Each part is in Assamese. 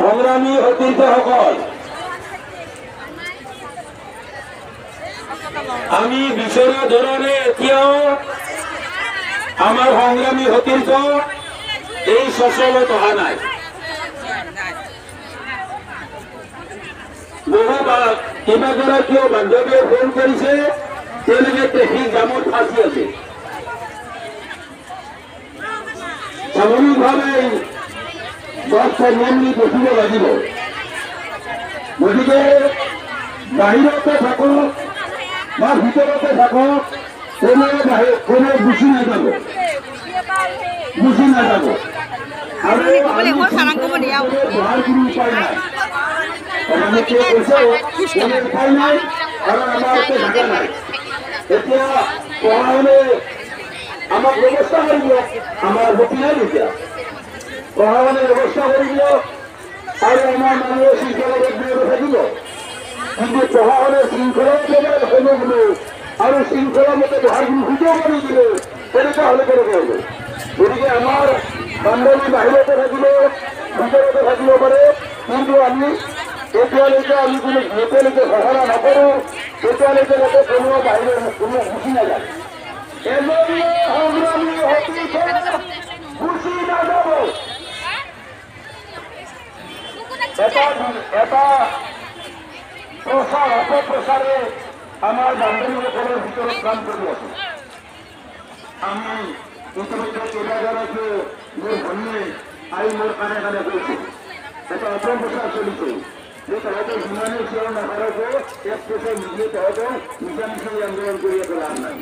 সংগ্ৰামী অতিথিসকল, আমি বিচৰা ধৰণে এতিয়াও আমাৰ সংগ্ৰামী সতীৰ্থ এই চচলত অহা নাই। কেইবাগৰাকীও বান্ধৱীয়ে ফোন কৰিছে, তেওঁলোকে ট্ৰেফিক জামত ফাঁচি আছে। স্বাভাৱিকভাৱে নিয়ম দেখিব লাগিব। গতিকে বাহিৰতে থাকক বা ভিতৰতে থাকক, কোনো গুচি নাযাব, আৰু উপায় নাই। উপায় নাই, কাৰণ আমাৰ জাগা নাই। এতিয়া প্ৰশাসনে আমাক ব্যৱস্থা কৰিব, আমাৰ গতি নাই এতিয়া। প্ৰশাসনে ব্যৱস্থা কৰিব আৰু আমাৰ মানুহে শৃংখলাবদ্ধ থাকিব। কিন্তু প্ৰশাসনে শৃংখলাবদ্ধ কোনো আৰু শৃংখলা মতে বহাই সুযোগ নিদিলে, তেনেকুৱা হলে কেনেকৈ হ'ব? গতিকে আমাৰ বান্ধৱী বাহিৰতে থাকিলে, ভিতৰতে থাকিব পাৰে, কিন্তু আমি যেতিয়ালৈকে যেতিয়ালৈকে ঘোষণা নকৰোঁ, তেতিয়ালৈকে যাতে কোনো বাহিৰৰ কোনো গুচি নাযায়। এজনীয়ে সংগ্ৰামী সতীৰ্থ গুচি নাযাব। এটা প্ৰচাৰ অপপ্ৰচাৰে আমাৰ বান্ধৱীসকলৰ ভিতৰত কাম কৰি আছে। আমি ইতিমধ্যে কেইবাগৰাকীয়ে মোৰ ভনীয়ে আহি মোৰ কাণে কাণে কৈছে, এটা অপপ্ৰচাৰ চলিছে যে তহঁতে যিমানেই চিঞৰ নাকাৰকো এক পেছাই নিজে তহঁতে মিছামিছি আন্দোলন কৰি একো লাভ নাই।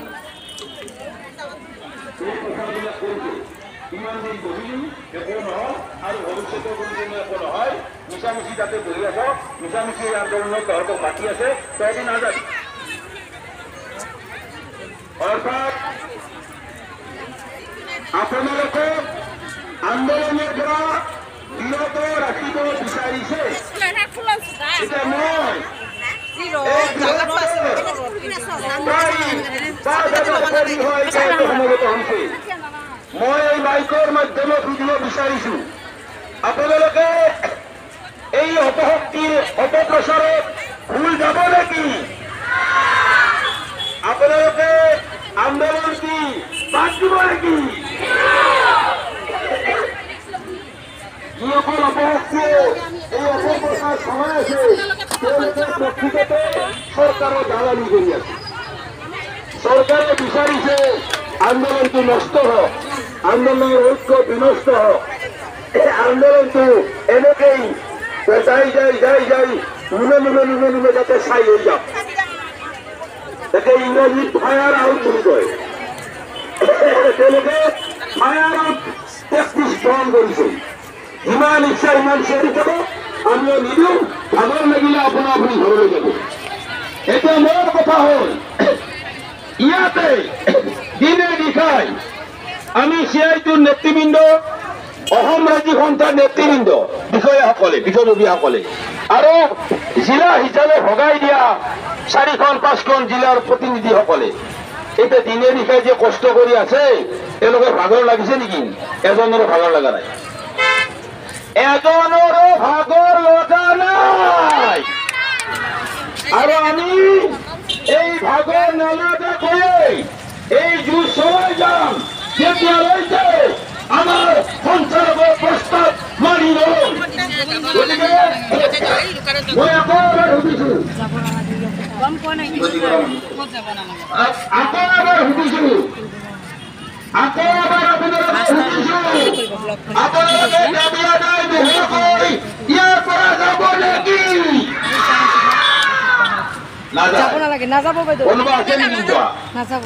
এই প্ৰচাৰবিলাক কৰিছে। ইমান দিন বহিলি একো নহল, আৰু ভৱিষ্যতে কোনোদিনে একো নহয়। মিছামিছি তাতে বহি আছ, মিছামিছি আন্দোলনত তহঁতক মাতি আছে, তহঁতে নাযাবি। অৰ্থাৎ আপোনালোকে আন্দোলনৰ পৰা বিৰত ৰাখিব বিচাৰিছে। এতিয়া মই এই মাইকৰ মাধ্যমত সুধিব বিচাৰিছো, আপোনালোকে এই অপশক্তিৰ অপপ্ৰচাৰত ভুল যাব নেকি? আপোনালোকে আন্দোলন কি বাদ দিব নেকি যিসকল অপরাধী এই অপপ্রচার সময় আছে প্রকৃততে সরকারের দালালি করে আছে সরকারে বিচারিছে আন্দোলনটি নষ্ট হোক আন্দোলনের ঐক্য বিনষ্ট হোক এই আন্দোলনটি এনেকেই যাই নুনে যাতে ছাই হয়ে যাক তাকে ইংরেজি ফায়ার আউট বুলি কয় তেওঁলোকে ফায়ার আউট টেকটিক্স গ্ৰহণ কৰিছে যিমান ইচ্ছা ইমান চিঞৰি যাব আমিও নিদিওঁ ভাগৰ লাগিলে আপোনা আপুনি ঘৰলৈ যাব এতিয়া মোৰ কথা হ'ল ইয়াতে দিনে নিশাই আমি চিআইটিৰ নেতৃবৃন্দ অসম ৰাজ্যিক সন্থাৰ নেতৃবৃন্দ বিষয়ববীয়াসকলে আৰু জিলা হিচাপে ভগাই দিয়া 4-5খন জিলাৰ প্ৰতিনিধিসকলে এতিয়া দিনে নিশাই যে কষ্ট কৰি আছে তেওঁলোকৰ ভাগৰ লাগিছে নেকি এজনৰো ভাগৰ লগা নাই এজনৰো ভাগৰ লগা নাই আৰু আমি এই ভাগৰ নলগাকৈ এই যুঁজ চলাই যাম যেতিয়ালৈকে আমাৰ সঞ্চালকৰ প্ৰস্তাৱ মানি নলয় গতিকে মই আকৌ এবাৰ সুধিছো আপোনালোকে দাবী আদায় নোহোৱাকৈ ইয়াৰ পৰা যাব নেকি যাব নালাগে নাযাব বাইদেউ কোনোবা আছে নেকি নাযাব